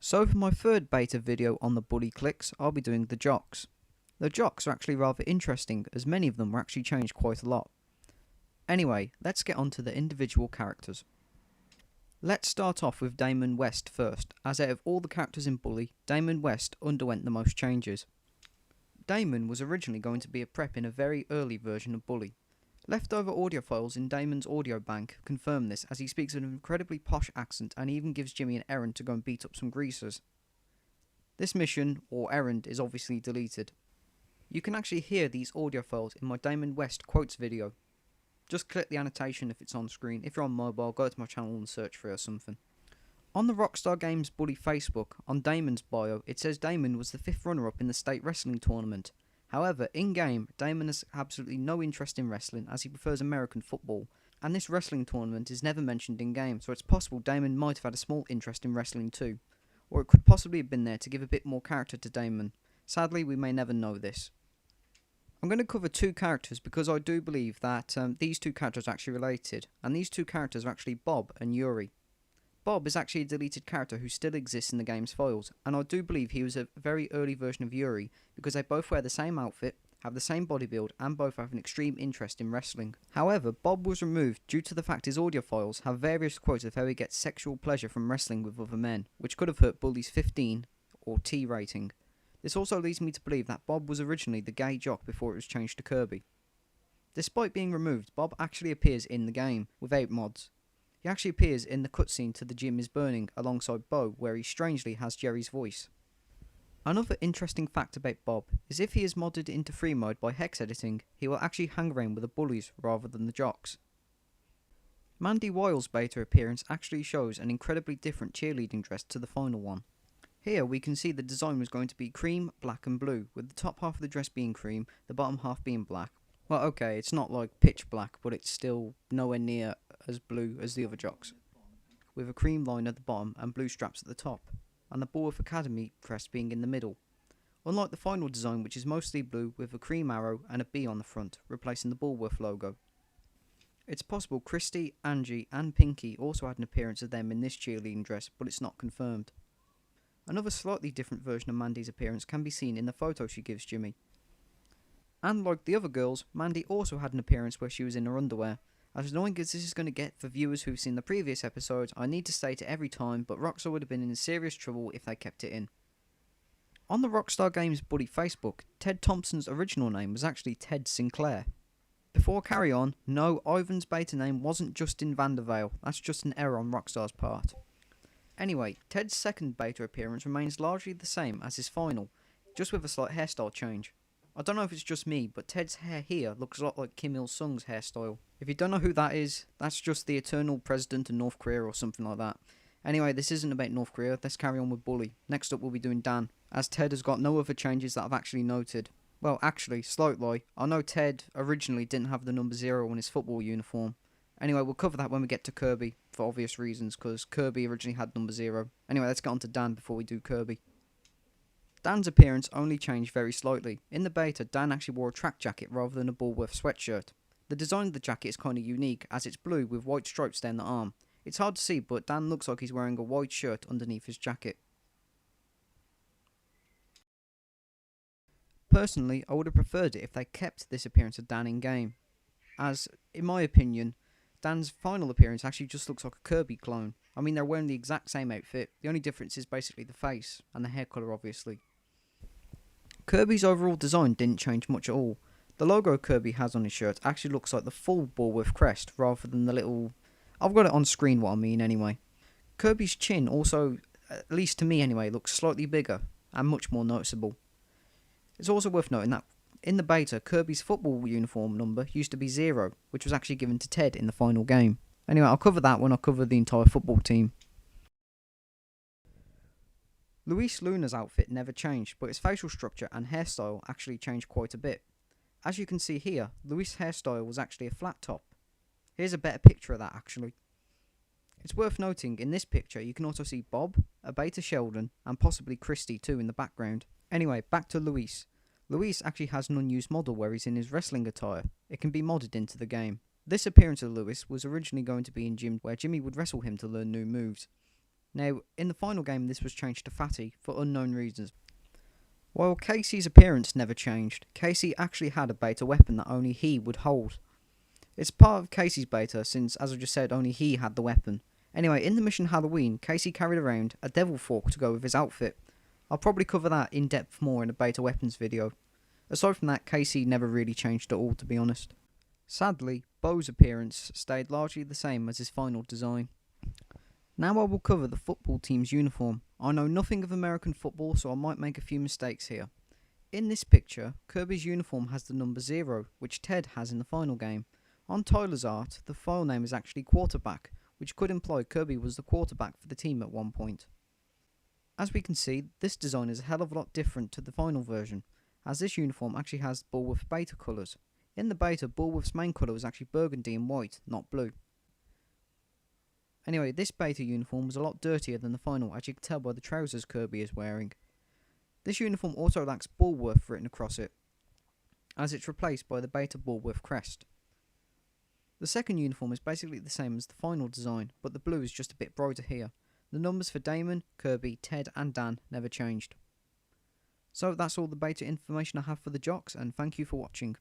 So for my third beta video on the bully clicks, I'll be doing the Jocks. The Jocks are actually rather interesting, as many of them were actually changed quite a lot. Anyway, let's get on to the individual characters. Let's start off with Damon West first, as out of all the characters in Bully, Damon West underwent the most changes. Damon was originally going to be a prep in a very early version of Bully. Leftover audio files in Damon's audio bank confirm this, as he speaks with an incredibly posh accent and even gives Jimmy an errand to go and beat up some greasers. This mission, or errand, is obviously deleted. You can actually hear these audio files in my Damon West quotes video. Just click the annotation if it's on screen. If you're on mobile, go to my channel and search for it or something. On the Rockstar Games Bully Facebook, on Damon's bio, it says Damon was the 5th runner-up in the state wrestling tournament. However, in-game, Damon has absolutely no interest in wrestling, as he prefers American football, and this wrestling tournament is never mentioned in-game, so it's possible Damon might have had a small interest in wrestling too. Or it could possibly have been there to give a bit more character to Damon. Sadly, we may never know this. I'm going to cover two characters because I do believe that these two characters are actually related, and these two characters are actually Bob and Yuri. Bob is actually a deleted character who still exists in the game's files, and I do believe he was a very early version of Yuri because they both wear the same outfit, have the same body build, and both have an extreme interest in wrestling. However, Bob was removed due to the fact his audio files have various quotes of how he gets sexual pleasure from wrestling with other men, which could have hurt Bully's 15 or T rating. This also leads me to believe that Bob was originally the gay jock before it was changed to Kirby. Despite being removed, Bob actually appears in the game, without mods. He actually appears in the cutscene to The Gym is Burning alongside Bo, where he strangely has Jerry's voice. Another interesting fact about Bob is if he is modded into free mode by hex editing, he will actually hang around with the bullies rather than the jocks. Mandy Wiles' beta appearance actually shows an incredibly different cheerleading dress to the final one. Here we can see the design was going to be cream, black and blue, with the top half of the dress being cream, the bottom half being black. Well, okay, it's not like pitch black, but it's still nowhere near as blue as the other jocks. With a cream line at the bottom and blue straps at the top, and the Bullworth Academy crest being in the middle. Unlike the final design, which is mostly blue with a cream arrow and a B on the front, replacing the Bullworth logo. It's possible Christy, Angie and Pinky also had an appearance of them in this cheerleading dress, but it's not confirmed. Another slightly different version of Mandy's appearance can be seen in the photo she gives Jimmy. And like the other girls, Mandy also had an appearance where she was in her underwear. As annoying as this is going to get for viewers who've seen the previous episodes, I need to state it every time, but Rockstar would have been in serious trouble if they kept it in. On the Rockstar Games Bully Facebook, Ted Thompson's original name was actually Ted Sinclair. Before I carry on, no, Ivan's beta name wasn't Justin Vandervale, that's just an error on Rockstar's part. Anyway, Ted's second beta appearance remains largely the same as his final, just with a slight hairstyle change. I don't know if it's just me, but Ted's hair here looks a lot like Kim Il-sung's hairstyle. If you don't know who that is, that's just the eternal president of North Korea or something like that. Anyway, this isn't about North Korea, let's carry on with Bully. Next up we'll be doing Dan, as Ted has got no other changes that I've actually noted. Well, actually, slight lie, I know Ted originally didn't have the number 0 on his football uniform. Anyway, we'll cover that when we get to Kirby, for obvious reasons, because Kirby originally had number 0. Anyway, let's get on to Dan before we do Kirby. Dan's appearance only changed very slightly. In the beta, Dan actually wore a track jacket rather than a Bullworth sweatshirt. The design of the jacket is kind of unique, as it's blue with white stripes down the arm. It's hard to see, but Dan looks like he's wearing a white shirt underneath his jacket. Personally, I would have preferred it if they kept this appearance of Dan in-game, as, in my opinion, Dan's final appearance actually just looks like a Kirby clone. I mean, they're wearing the exact same outfit. The only difference is basically the face and the hair colour, obviously. Kirby's overall design didn't change much at all. The logo Kirby has on his shirt actually looks like the full Bullworth crest rather than the little... I've got it on screen what I mean anyway. Kirby's chin also, at least to me anyway, looks slightly bigger and much more noticeable. It's also worth noting that in the beta, Kirby's football uniform number used to be 0, which was actually given to Ted in the final game. Anyway, I'll cover that when I cover the entire football team. Luis Luna's outfit never changed, but his facial structure and hairstyle actually changed quite a bit. As you can see here, Luis' hairstyle was actually a flat top. Here's a better picture of that actually. It's worth noting, in this picture you can also see Bob, a beta Sheldon, and possibly Christy too in the background. Anyway, back to Luis. Luis actually has an unused model where he's in his wrestling attire. It can be modded into the game. This appearance of Luis was originally going to be in Gym, where Jimmy would wrestle him to learn new moves. Now, in the final game this was changed to Fatty for unknown reasons. While Casey's appearance never changed, Casey actually had a beta weapon that only he would hold. It's part of Casey's beta since, as I just said, only he had the weapon. Anyway, in the mission Halloween, Casey carried around a devil fork to go with his outfit. I'll probably cover that in depth more in a beta weapons video. Aside from that, Casey never really changed at all, to be honest. Sadly, Bo's appearance stayed largely the same as his final design. Now I will cover the football team's uniform. I know nothing of American football, so I might make a few mistakes here. In this picture, Kirby's uniform has the number 0, which Ted has in the final game. On Tyler's art, the file name is actually quarterback, which could imply Kirby was the quarterback for the team at one point. As we can see, this design is a hell of a lot different to the final version, as this uniform actually has Bullwurf beta colours. In the beta, Bullwurf's main colour was actually burgundy and white, not blue. Anyway, this beta uniform was a lot dirtier than the final, as you can tell by the trousers Kirby is wearing. This uniform also lacks Bullwurf written across it, as it's replaced by the beta Bullwurf crest. The second uniform is basically the same as the final design, but the blue is just a bit brighter here. The numbers for Damon, Kirby, Ted and Dan never changed. So that's all the beta information I have for the Jocks, and thank you for watching.